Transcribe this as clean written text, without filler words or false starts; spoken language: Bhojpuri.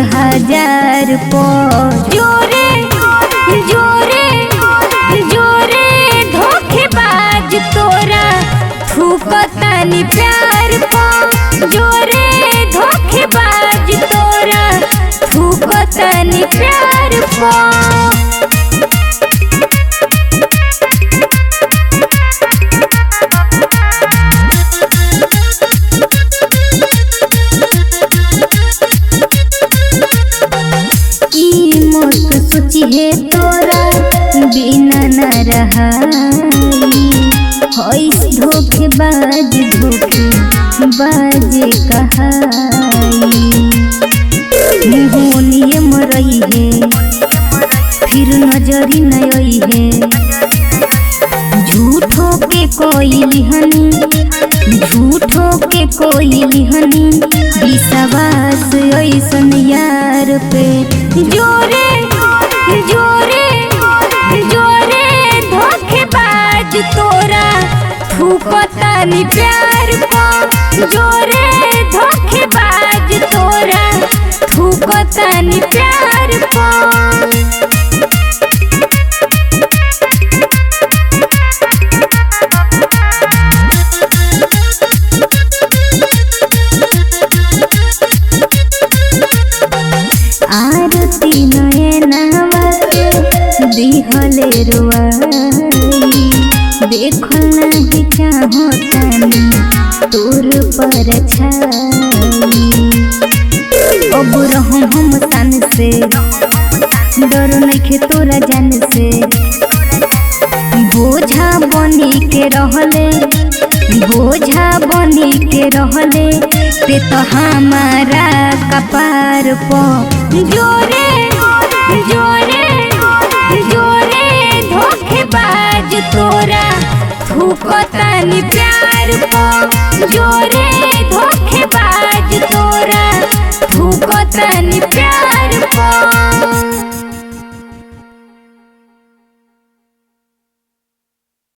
10,000 पो जोरे जोरे जोरे धोखेबाज तोरा थूकतानी प्यार पो जोरे धोखेबाज तोरा थूकतानी प्यार पो। सोचिए तोरा बिना न रहाई धोखेबाज धोखेबाज कहाई मुहोनिए मरई है फिर नजरी नई है झूठो के कोई लिहनी झूठो के कोई लिहनी विश्वास ऐसन यार पे जोरे जोरे जोरे धोखेबाज तोरा थूकतानी प्यार पो जोरे धोखेबाज तोरा थूकतानी प्यार पो। आरती नयनवा दिहले रुआई देखल नहीं चाहतानी तोर पर छाई अब रहूं हम तन से डर नइखे तोरा जान से बोझा बनी के रहले बोझा बनी के रहले ते तो हमारा कपार पो जोरे जोरे जोरे धोखेबाज तोरा थूकतानी प्यार पो जोरे धोखेबाज तोरा थूकतानी प्यार पो।